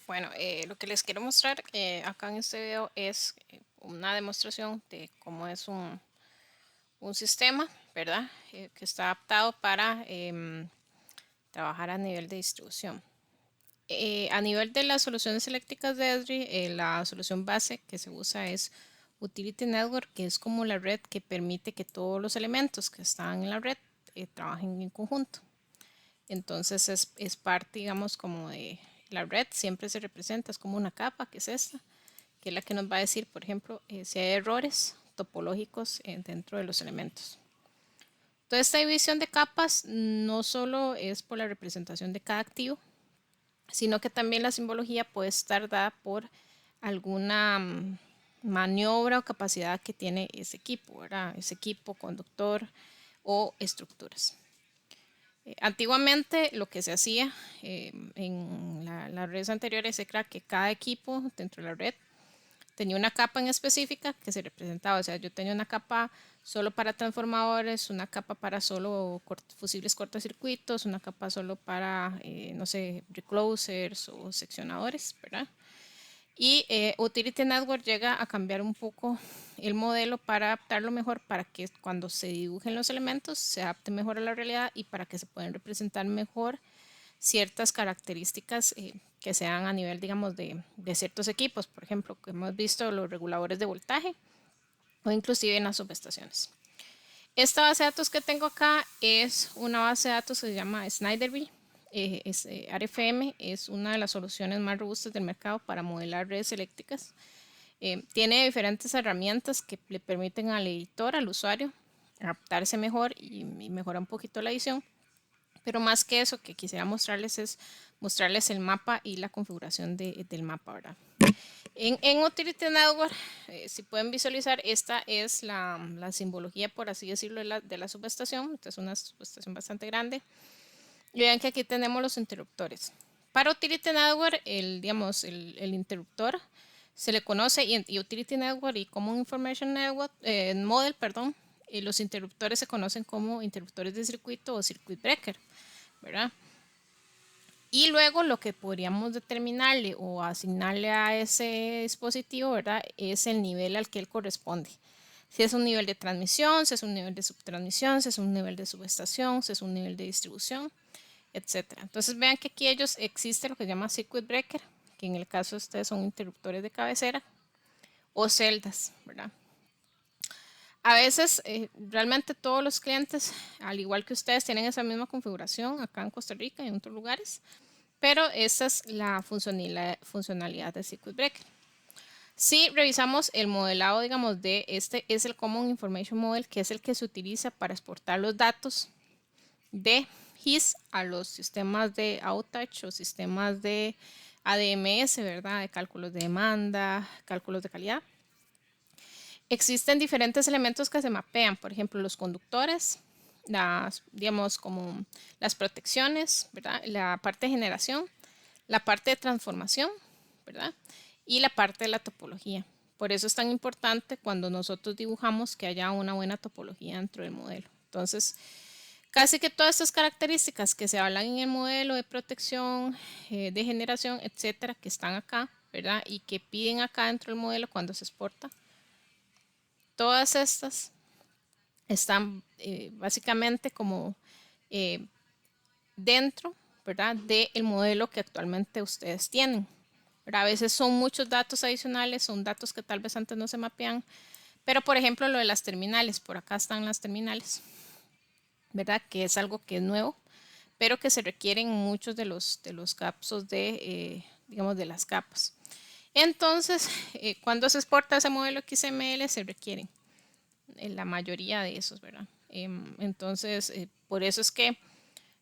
Bueno, lo que les quiero mostrar acá en este video es una demostración de cómo es un sistema, ¿verdad? Que está adaptado para trabajar a nivel de distribución. A nivel de las soluciones eléctricas de Esri, la solución base que se usa es Utility Network, que es como la red que permite que todos los elementos que están en la red trabajen en conjunto. Entonces es parte, digamos, como de la red, siempre se representa, es como una capa, que es esta, que es la que nos va a decir, por ejemplo, si hay errores topológicos dentro de los elementos. Toda esta división de capas no solo es por la representación de cada activo, sino que también la simbología puede estar dada por alguna maniobra o capacidad que tiene ese equipo, ¿verdad? Ese equipo, conductor o estructuras. Antiguamente lo que se hacía en las redes anteriores era que cada equipo dentro de la red tenía una capa en específica que se representaba. O sea, yo tenía una capa solo para transformadores, una capa para solo fusibles cortocircuitos, una capa solo para, no sé, reclosers o seccionadores, ¿verdad? Y Utility Network llega a cambiar un poco el modelo para adaptarlo mejor para que cuando se dibujen los elementos se adapte mejor a la realidad y para que se puedan representar mejor ciertas características que se dan a nivel, digamos, de ciertos equipos. Por ejemplo, que hemos visto los reguladores de voltaje o inclusive en las subestaciones. Esta base de datos que tengo acá es una base de datos que se llama Snyderby. RFM es una de las soluciones más robustas del mercado para modelar redes eléctricas. Tiene diferentes herramientas que le permiten al editor, al usuario, adaptarse mejor y mejorar un poquito la edición. Pero más que eso, que quisiera mostrarles es mostrarles el mapa y la configuración del mapa, ¿verdad? En Utility Network, si pueden visualizar, esta es la simbología, por así decirlo, de la subestación. Esta es una subestación bastante grande. Y vean que aquí tenemos los interruptores. Para Utility Network, digamos, el interruptor se le conoce y Utility Network y Common Information Network, Model, perdón, y los interruptores se conocen como interruptores de circuito o circuit breaker, ¿verdad? Y luego lo que podríamos determinarle o asignarle a ese dispositivo, ¿verdad? Es el nivel al que él corresponde. Si es un nivel de transmisión, si es un nivel de subtransmisión, si es un nivel de subestación, si es un nivel de distribución, etcétera. Entonces vean que aquí ellos existe lo que se llama circuit breaker, que en el caso de ustedes son interruptores de cabecera o celdas, ¿verdad? A veces realmente todos los clientes, al igual que ustedes, tienen esa misma configuración acá en Costa Rica y en otros lugares, pero esa es la funcionalidad de circuit breaker. Si revisamos el modelado, digamos, de este es el Common Information Model, que es el que se utiliza para exportar los datos de HIS a los sistemas de outage o sistemas de ADMS, ¿verdad? De cálculos de demanda, cálculos de calidad. Existen diferentes elementos que se mapean, por ejemplo, los conductores, digamos, como las protecciones, ¿verdad? La parte de generación, la parte de transformación, ¿verdad? Y la parte de la topología. Por eso es tan importante cuando nosotros dibujamos que haya una buena topología dentro del modelo. Entonces, casi que todas estas características que se hablan en el modelo de protección, de generación, etcétera, que están acá, ¿verdad? Y que piden acá dentro del modelo cuando se exporta, todas estas están básicamente como eh, dentro, ¿verdad? Del modelo que actualmente ustedes tienen. ¿Verdad? A veces son muchos datos adicionales, son datos que tal vez antes no se mapean, pero por ejemplo lo de las terminales, por acá están las terminales, ¿verdad? Que es algo que es nuevo, pero que se requieren muchos de los capsos digamos, de las capas. Entonces, cuando se exporta ese modelo XML, se requieren la mayoría de esos, ¿verdad? Entonces, por eso es que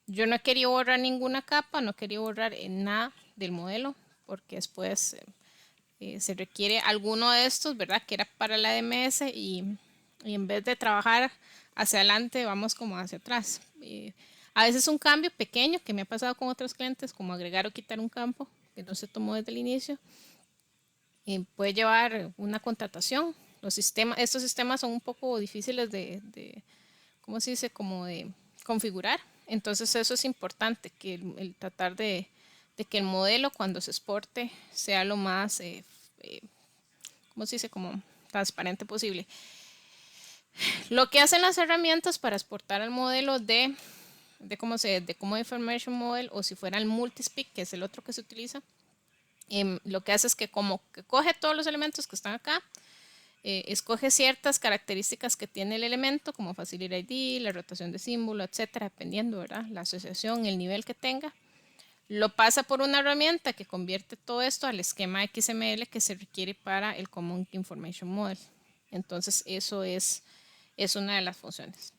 yo no he querido borrar ninguna capa, no he querido borrar nada del modelo, porque después se requiere alguno de estos, ¿verdad? Que era para la DMS y en vez de trabajar hacia adelante, vamos como hacia atrás. A veces un cambio pequeño que me ha pasado con otros clientes, como agregar o quitar un campo que no se tomó desde el inicio, puede llevar una contratación. Estos sistemas son un poco difíciles ¿cómo se dice? Como de configurar. Entonces eso es importante, que el tratar de de que el modelo cuando se exporte sea lo más, ¿cómo se dice? Como transparente posible. Lo que hacen las herramientas para exportar el modelo de Common Information Model, o si fuera el Multispeak, que es el otro que se utiliza, lo que hace es que como que coge todos los elementos que están acá, escoge ciertas características que tiene el elemento, como Facility ID, la rotación de símbolo, etcétera, dependiendo, ¿verdad? La asociación, el nivel que tenga. Lo pasa por una herramienta que convierte todo esto al esquema XML que se requiere para el Common Information Model. Entonces, eso es una de las funciones.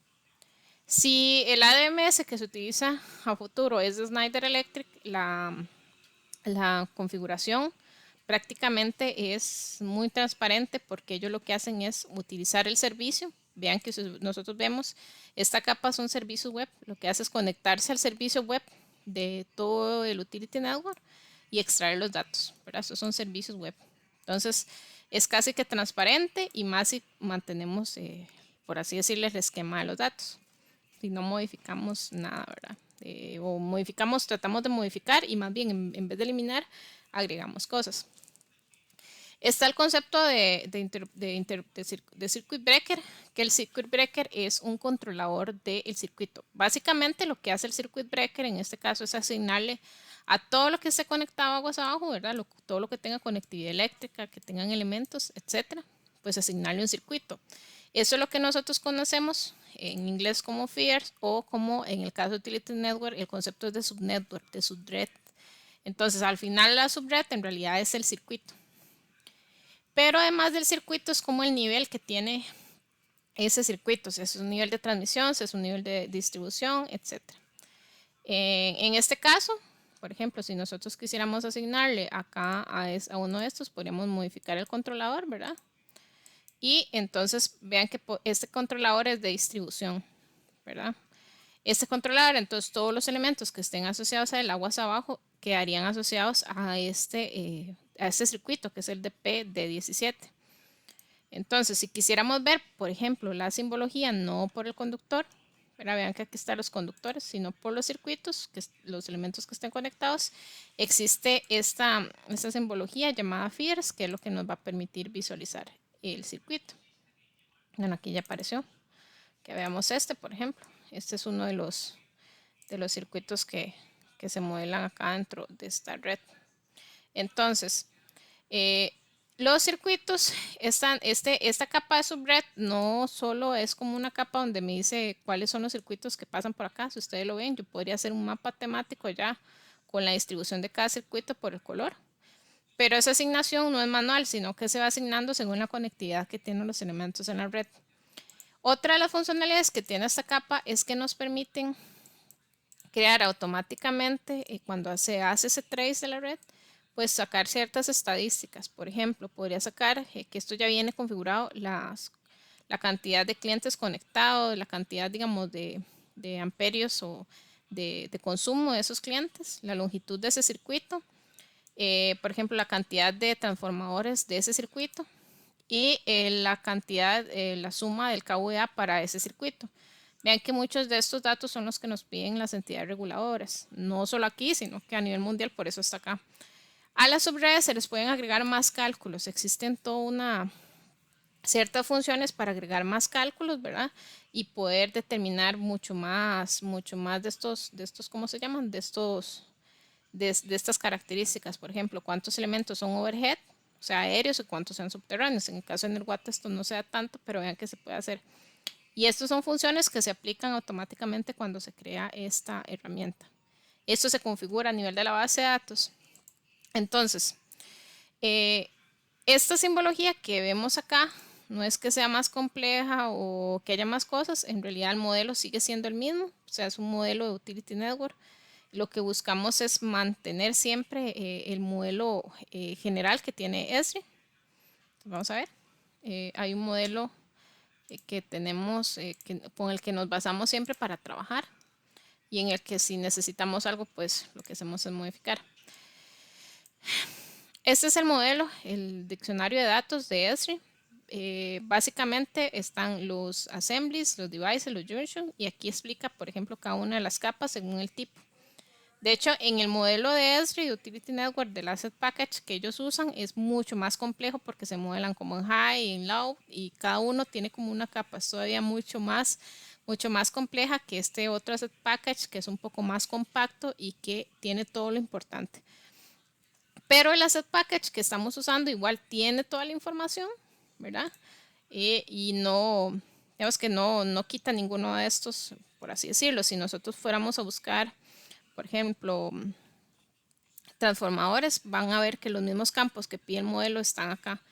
Si el ADMS que se utiliza a futuro es de Schneider Electric, la configuración prácticamente es muy transparente, porque ellos lo que hacen es utilizar el servicio. Vean que nosotros vemos esta capa son servicios web. Lo que hace es conectarse al servicio web de todo el Utility Network y extraer los datos, ¿verdad? Estos son servicios web. Entonces es casi que transparente, y más si mantenemos, por así decirlo, el esquema de los datos. Si no modificamos nada, ¿verdad? O modificamos, tratamos de modificar, y más bien en vez de eliminar, agregamos cosas. Está el concepto de circuit breaker, que el circuit breaker es un controlador del circuito. Básicamente lo que hace el circuit breaker en este caso es asignarle a todo lo que esté conectado aguas abajo, ¿verdad? Todo lo que tenga conectividad eléctrica, que tengan elementos, etcétera, pues asignarle un circuito. Eso es lo que nosotros conocemos en inglés como FIRS, o como en el caso de Utility Network, el concepto es de subnetwork, de subred. Entonces al final la subred en realidad es el circuito. Pero además del circuito es como el nivel que tiene ese circuito, si es un nivel de transmisión, si es un nivel de distribución, etc. En este caso, por ejemplo, si nosotros quisiéramos asignarle acá a uno de estos, podríamos modificar el controlador, ¿verdad? Y entonces vean que este controlador es de distribución, ¿verdad? Este controlador, entonces todos los elementos que estén asociados a él aguas abajo quedarían asociados a este circuito, que es el de PD17. Entonces, si quisiéramos ver, por ejemplo, la simbología no por el conductor, pero vean que aquí están los conductores, sino por los circuitos, los elementos que estén conectados, existe esta simbología llamada FIRS, que es lo que nos va a permitir visualizar el circuito. Bueno, aquí ya apareció. Que veamos este, por ejemplo. Este es uno de los circuitos que se modelan acá dentro de esta red. Entonces, los circuitos esta capa de subred no solo es como una capa donde me dice cuáles son los circuitos que pasan por acá. Si ustedes lo ven, yo podría hacer un mapa temático ya con la distribución de cada circuito por el color. Pero esa asignación no es manual, sino que se va asignando según la conectividad que tienen los elementos en la red. Otra de las funcionalidades que tiene esta capa es que nos permiten crear automáticamente, cuando se hace ese trace de la red, pues sacar ciertas estadísticas. Por ejemplo, podría sacar que esto ya viene configurado, la cantidad de clientes conectados, la cantidad, digamos, de amperios o de consumo de esos clientes, la longitud de ese circuito, por ejemplo, la cantidad de transformadores de ese circuito, y la cantidad, la suma del KVA para ese circuito. Vean que muchos de estos datos son los que nos piden las entidades reguladoras, no solo aquí, sino que a nivel mundial, por eso está acá. A las subredes se les pueden agregar más cálculos, existen ciertas funciones para agregar más cálculos, ¿verdad? Y poder determinar mucho más de estos, ¿cómo se llaman? De estas características. Por ejemplo, cuántos elementos son overhead, o sea, aéreos, y cuántos sean subterráneos. En el caso de NetWatt esto no se da tanto, pero vean que se puede hacer. Y estas son funciones que se aplican automáticamente cuando se crea esta herramienta. Esto se configura a nivel de la base de datos. Entonces, esta simbología que vemos acá no es que sea más compleja o que haya más cosas, en realidad el modelo sigue siendo el mismo, o sea, es un modelo de Utility Network. Lo que buscamos es mantener siempre el modelo general que tiene Esri. Vamos a ver, hay un modelo que tenemos, con el que nos basamos siempre para trabajar, y en el que si necesitamos algo, pues lo que hacemos es modificar. Este es el modelo, el diccionario de datos de Esri. Básicamente están los assemblies, los devices, los junctions, y aquí explica, por ejemplo, cada una de las capas según el tipo. De hecho, en el modelo de Esri, de Utility Network, del Asset Package que ellos usan, es mucho más complejo porque se modelan como en high, en low, y cada uno tiene como una capa. Es todavía mucho más compleja que este otro Asset Package, que es un poco más compacto y que tiene todo lo importante. Pero el Asset Package que estamos usando igual tiene toda la información, ¿verdad? Y no, digamos que no quita ninguno de estos, por así decirlo. Si nosotros fuéramos a buscar, por ejemplo, transformadores, van a ver que los mismos campos que pide el modelo están acá.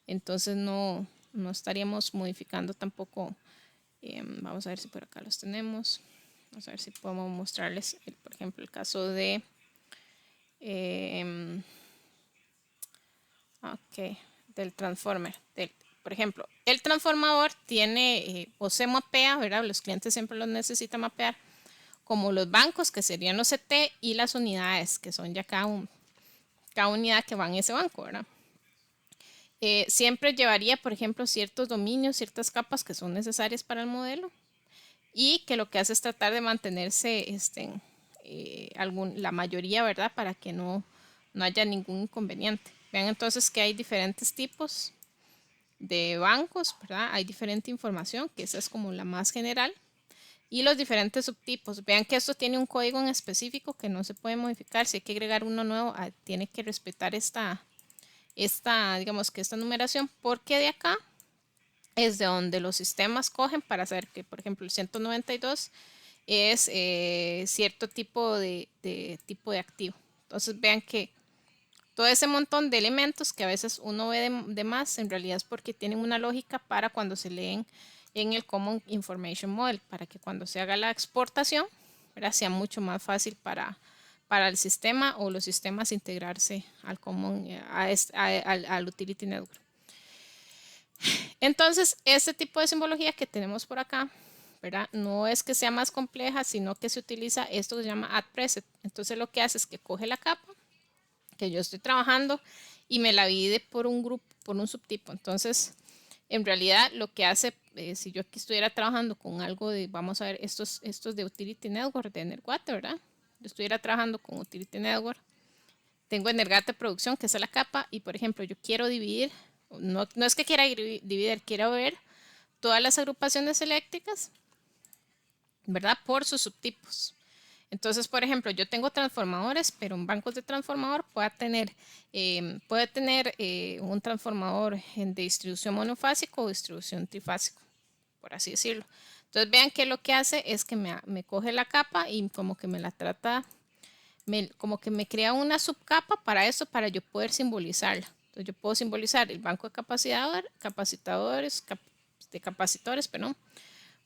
Entonces no estaríamos modificando tampoco. Vamos a ver si por acá los tenemos. Vamos a ver si podemos mostrarles, por ejemplo, el caso de... ok, del transformer. Por ejemplo, el transformador tiene o se mapea, ¿verdad? Los clientes siempre los necesitan mapear, como los bancos, que serían los CT, y las unidades, que son ya cada unidad que va en ese banco, ¿verdad? Siempre llevaría, por ejemplo, ciertos dominios, ciertas capas que son necesarias para el modelo y que lo que hace es tratar de mantenerse la mayoría, ¿verdad? Para que no haya ningún inconveniente. Vean entonces que hay diferentes tipos de bancos, ¿verdad? Hay diferente información, que esa es como la más general, y los diferentes subtipos. Vean que esto tiene un código en específico que no se puede modificar. Si hay que agregar uno nuevo, tiene que respetar digamos que esta numeración, porque de acá es de donde los sistemas cogen para saber que, por ejemplo, el 192 es cierto tipo de activo. Entonces vean que todo ese montón de elementos que a veces uno ve de más, en realidad es porque tienen una lógica para cuando se leen en el Common Information Model, para que cuando se haga la exportación, ¿verdad?, sea mucho más fácil para el sistema o los sistemas integrarse al Common, al Utility Network. Entonces, este tipo de simbología que tenemos por acá, ¿verdad?, no es que sea más compleja, sino que se utiliza esto que se llama add preset. Entonces, lo que hace es que coge la capa que yo estoy trabajando y me la divide por un grupo, por un subtipo. Entonces, en realidad, lo que hace, si yo aquí estuviera trabajando con algo de, vamos a ver, estos de Utility Network, de Energate, ¿verdad? Yo estuviera trabajando con Utility Network. Tengo Energate Producción, que es la capa, y por ejemplo, yo quiero dividir, no es que quiera dividir, quiero ver todas las agrupaciones eléctricas, ¿verdad?, por sus subtipos. Entonces, por ejemplo, yo tengo transformadores, pero en bancos de transformador puede tener un transformador de distribución monofásico o distribución trifásico, por así decirlo. Entonces, vean que lo que hace es que me coge la capa y como que me la trata, como que me crea una subcapa para eso, para yo poder simbolizarla. Entonces, yo puedo simbolizar el banco de capacitores, perdón,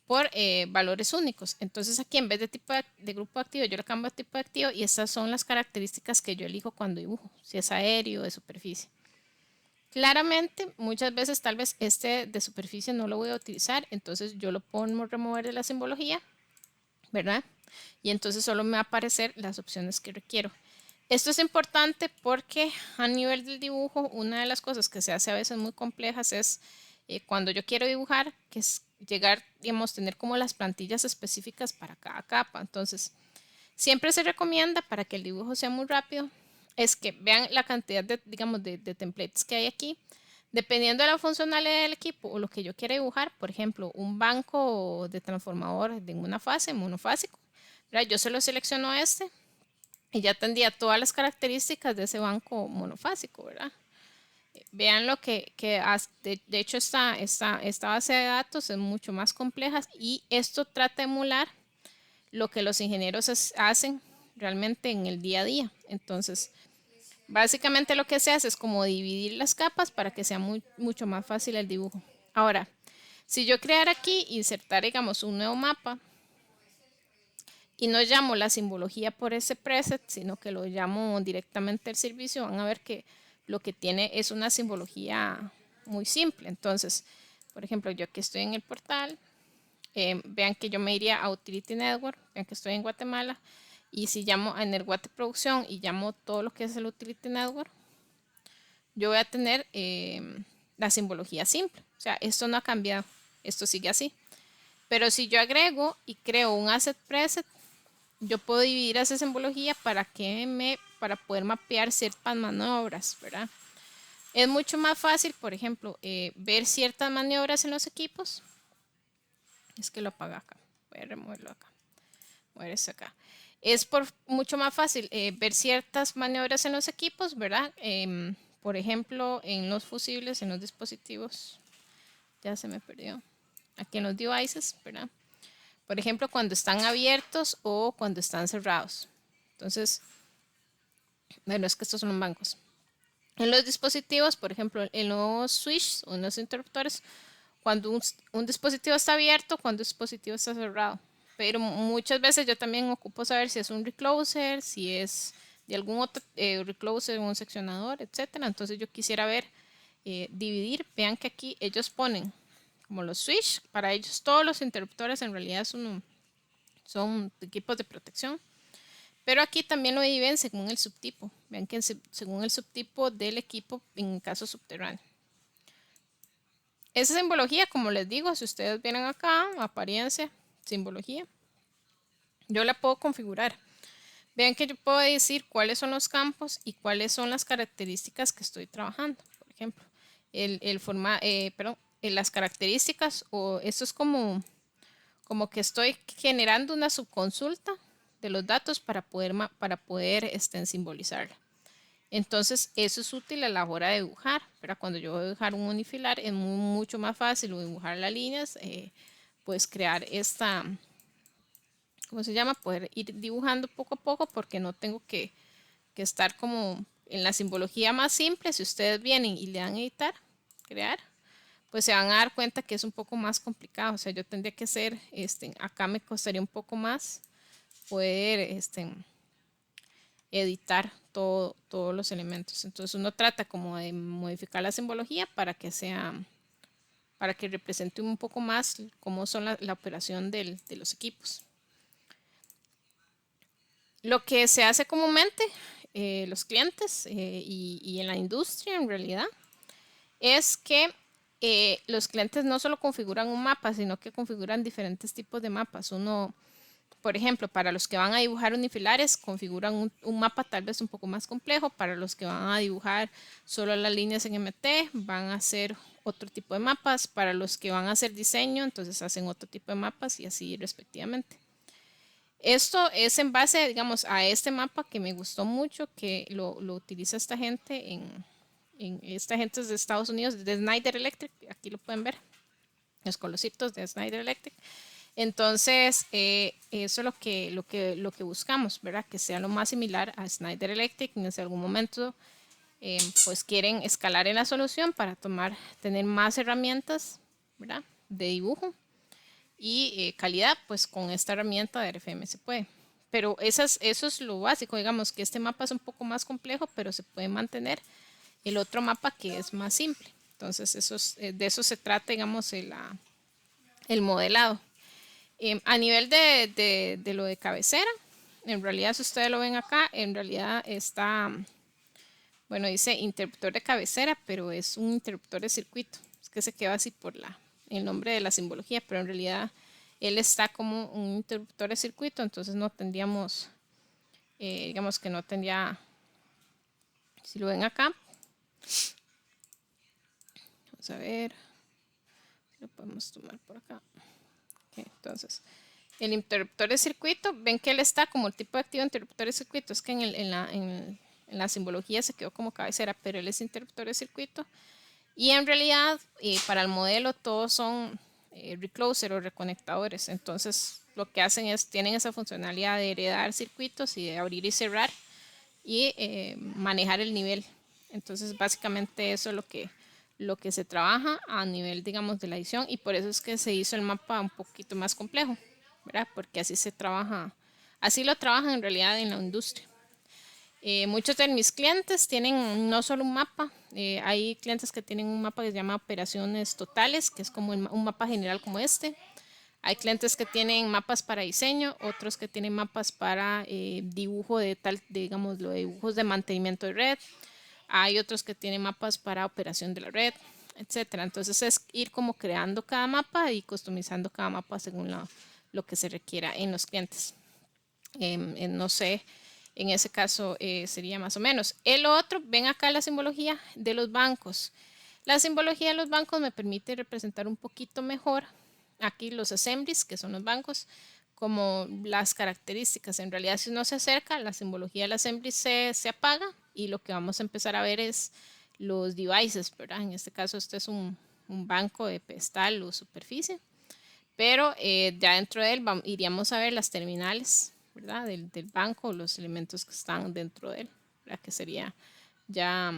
por valores únicos. Entonces aquí en vez de tipo de grupo activo, yo le cambio a tipo de activo y estas son las características que yo elijo cuando dibujo, si es aéreo o de superficie. Claramente, muchas veces tal vez este de superficie no lo voy a utilizar, entonces yo lo pongo remover de la simbología, ¿verdad? Y entonces solo me va a aparecer las opciones que requiero. Esto es importante porque a nivel del dibujo, una de las cosas que se hace a veces muy complejas es cuando yo quiero dibujar, que es llegar, digamos, tener como las plantillas específicas para cada capa. Entonces, siempre se recomienda para que el dibujo sea muy rápido, es que vean la cantidad de, digamos, de templates que hay aquí. Dependiendo de la funcionalidad del equipo o lo que yo quiera dibujar, por ejemplo, un banco de transformador de una fase, monofásico, ¿verdad?, yo se lo selecciono y ya tendría todas las características de ese banco monofásico, ¿verdad? Vean lo de hecho esta base de datos es mucho más compleja y esto trata de emular lo que los ingenieros hacen realmente en el día a día. Entonces, básicamente lo que se hace es como dividir las capas para que sea mucho más fácil el dibujo. Ahora, si yo creara aquí, insertar, digamos, un nuevo mapa y no llamo la simbología por ese preset, sino que lo llamo directamente al servicio, van a ver que lo que tiene es una simbología muy simple. Entonces, por ejemplo, yo aquí estoy en el portal, vean que yo me iría a Utility Network, vean que estoy en Guatemala, y si llamo a Energuate Producción y llamo todo lo que es el Utility Network, yo voy a tener la simbología simple. O sea, esto no ha cambiado, esto sigue así. Pero si yo agrego y creo un asset preset, yo puedo dividir esa simbología para poder mapear ciertas maniobras, ¿verdad? Es mucho más fácil, por ejemplo, ver ciertas maniobras en los equipos. Es que lo apaga acá. Voy a removerlo acá. Mover eso acá. Es mucho más fácil ver ciertas maniobras en los equipos, ¿verdad? Por ejemplo, en los fusibles, en los dispositivos. Ya se me perdió. Aquí en los devices, ¿verdad? Por ejemplo, cuando están abiertos o cuando están cerrados. Entonces, bueno, es que estos son los bancos. En los dispositivos, por ejemplo, en los switches o en los interruptores, cuando un dispositivo está abierto, cuando un dispositivo está cerrado. Pero muchas veces yo también ocupo saber si es un recloser, si es de algún otro recloser, un seccionador, etcétera. Entonces yo quisiera ver, dividir. Vean que aquí ellos ponen como los switch. Para ellos todos los interruptores en realidad son equipos de protección. Pero aquí también lo dividen según el subtipo. Vean que según el subtipo del equipo en caso subterráneo. Esa simbología, como les digo, si ustedes vienen acá, apariencia, simbología, yo la puedo configurar. Vean que yo puedo decir cuáles son los campos y cuáles son las características que estoy trabajando. Por ejemplo, las características, o esto es como que estoy generando una subconsulta de los datos para poder simbolizarla. Entonces, eso es útil a la hora de dibujar. Pero cuando yo voy a dibujar un unifilar, es mucho más fácil dibujar las líneas, pues crear ¿cómo se llama? Poder ir dibujando poco a poco porque no tengo que estar como en la simbología más simple. Si ustedes vienen y le dan a editar, crear, pues se van a dar cuenta que es un poco más complicado. O sea, yo tendría que hacer, acá me costaría un poco más poder, editar todos los elementos. Entonces uno trata como de modificar la simbología para que represente un poco más cómo son la operación de los equipos. Lo que se hace comúnmente los clientes y en la industria en realidad es que los clientes no solo configuran un mapa, sino que configuran diferentes tipos de mapas. Uno, por ejemplo, para los que van a dibujar unifilares, configuran un mapa tal vez un poco más complejo. Para los que van a dibujar solo las líneas en MT, van a hacer otro tipo de mapas. Para los que van a hacer diseño, entonces hacen otro tipo de mapas y así respectivamente. Esto es en base, digamos, a este mapa que me gustó mucho, que lo utiliza esta gente esta gente es de Estados Unidos, de Schneider Electric. Aquí lo pueden ver, los colorcitos de Schneider Electric. Entonces, eso es lo que buscamos, ¿verdad? Que sea lo más similar a Schneider Electric. En algún momento, pues quieren escalar en la solución para tener más herramientas, ¿verdad? De dibujo y calidad, pues con esta herramienta de RFM se puede. Pero eso es lo básico, digamos que este mapa es un poco más complejo, pero se puede mantener el otro mapa que es más simple. Entonces, de eso se trata, digamos, el modelado. A nivel de lo de cabecera, en realidad, si ustedes lo ven acá, en realidad está, bueno, dice interruptor de cabecera, pero es un interruptor de circuito. Es que se queda así por el nombre de la simbología, pero en realidad él está como un interruptor de circuito, entonces no tendríamos, digamos que no tendría, si lo ven acá, vamos a ver, si lo podemos tomar por acá. Okay, entonces, el interruptor de circuito, ven que él está como el tipo de activo interruptor de circuito, es que en la simbología se quedó como cabecera, pero él es interruptor de circuito. Y en realidad, para el modelo, todos son recloser o reconectadores. Entonces, lo que hacen es, tienen esa funcionalidad de heredar circuitos y de abrir y cerrar y manejar el nivel. Entonces, básicamente eso es lo que se trabaja a nivel, digamos, de la edición, y por eso es que se hizo el mapa un poquito más complejo, ¿verdad? Porque así se trabaja, así lo trabajan en realidad en la industria. Muchos de mis clientes tienen no solo un mapa, hay clientes que tienen un mapa que se llama operaciones totales, que es como un mapa general como este. Hay clientes que tienen mapas para diseño, otros que tienen mapas para dibujo digamos, de dibujos de mantenimiento de red. Hay otros que tienen mapas para operación de la red, etcétera. Entonces es ir como creando cada mapa y customizando cada mapa según lo que se requiera en los clientes. No sé, en ese caso sería más o menos. El otro, ven acá la simbología de los bancos. La simbología de los bancos me permite representar un poquito mejor aquí los assemblies, que son los bancos, como las características. En realidad, si uno se acerca, la simbología del assembly se apaga y lo que vamos a empezar a ver es los devices, ¿verdad? En este caso, este es un banco de pedestal o superficie, pero ya dentro de él iríamos a ver las terminales, ¿verdad? Del banco, los elementos que están dentro de él, ¿verdad? Que sería ya,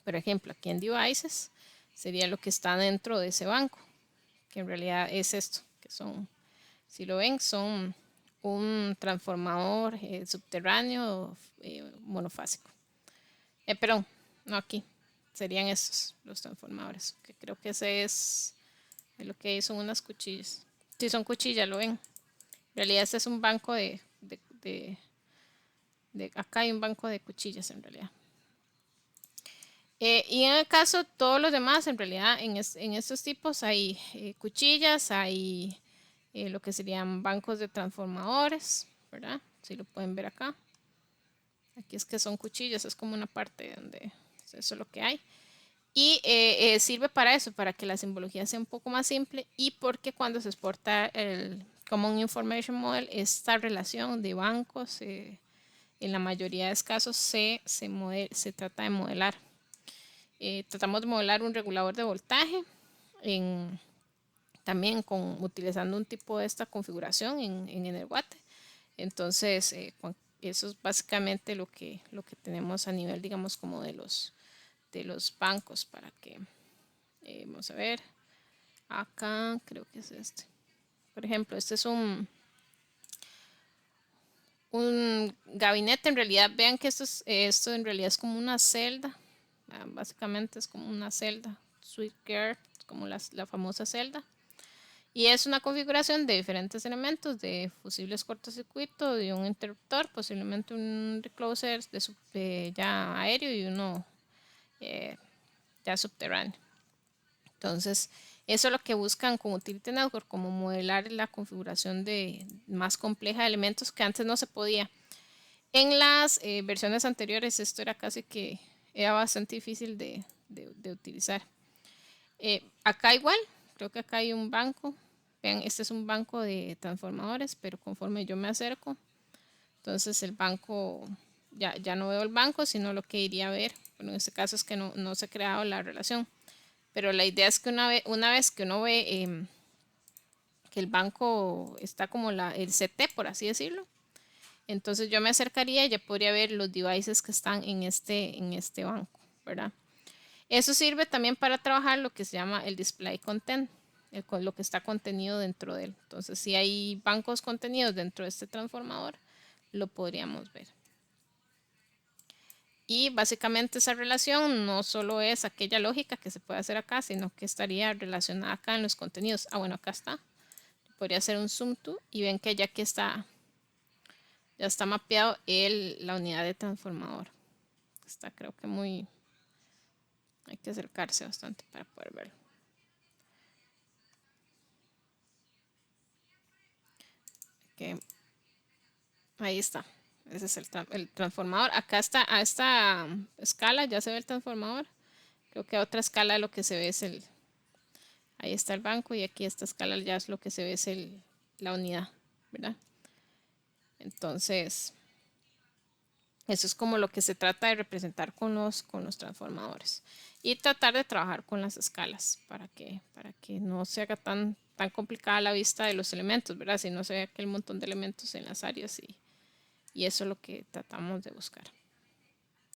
por ejemplo, aquí en devices, sería lo que está dentro de ese banco, que en realidad es esto, que son, si lo ven, son un transformador subterráneo monofásico. Perdón, no aquí, serían estos los transformadores, que creo que ese es lo que son unas cuchillas. Si son cuchillas, lo ven. En realidad este es un banco acá hay un banco de cuchillas en realidad. Y en el caso, todos los demás, en realidad, en estos tipos hay cuchillas, hay lo que serían bancos de transformadores, ¿verdad? Si lo pueden ver acá. Aquí es que son cuchillas, es como una parte donde eso es lo que hay. Y sirve para eso, para que la simbología sea un poco más simple y porque cuando se exporta el Common Information Model, esta relación de bancos en la mayoría de casos se trata de modelar. Tratamos de modelar un regulador de voltaje también utilizando un tipo de esta configuración en Enerwatt. Entonces, eso es básicamente lo que tenemos a nivel, digamos, como de los bancos para que, vamos a ver, acá creo que es este. Por ejemplo, este es un gabinete. En realidad, vean que esto en realidad es como una celda. Básicamente es como una celda. Switchgear, como la famosa celda. Y es una configuración de diferentes elementos, de fusibles cortocircuito, de un interruptor, posiblemente un recloser ya aéreo y uno ya subterráneo. Entonces, eso es lo que buscan con Utility Network, como modelar la configuración más compleja de elementos que antes no se podía. En las versiones anteriores esto era era bastante difícil de utilizar. Acá igual, creo que acá hay un banco. Vean, este es un banco de transformadores, pero conforme yo me acerco, entonces el banco, ya no veo el banco, sino lo que iría a ver. Bueno, en este caso es que no se ha creado la relación. Pero la idea es que una vez que uno ve que el banco está como el CT, por así decirlo, entonces yo me acercaría y ya podría ver los devices que están en este banco, ¿verdad? Eso sirve también para trabajar lo que se llama el display content, lo que está contenido dentro de él. Entonces, si hay bancos contenidos dentro de este transformador, lo podríamos ver. Y básicamente esa relación no solo es aquella lógica que se puede hacer acá, sino que estaría relacionada acá en los contenidos. Bueno, acá está. Podría hacer un zoom to y ven que ya aquí ya está mapeado la unidad de transformador. Está creo que hay que acercarse bastante para poder verlo. Okay. Ahí está. Ese es el transformador. Acá está, a esta escala ya se ve el transformador. Creo que a otra escala lo que se ve es ahí está el banco y aquí a esta escala ya es lo que se ve es la unidad, ¿verdad? Entonces, eso es como lo que se trata de representar con los transformadores. Y tratar de trabajar con las escalas para que no se haga tan complicada la vista de los elementos, ¿verdad? Si no se ve aquel montón de elementos en las áreas y eso es lo que tratamos de buscar.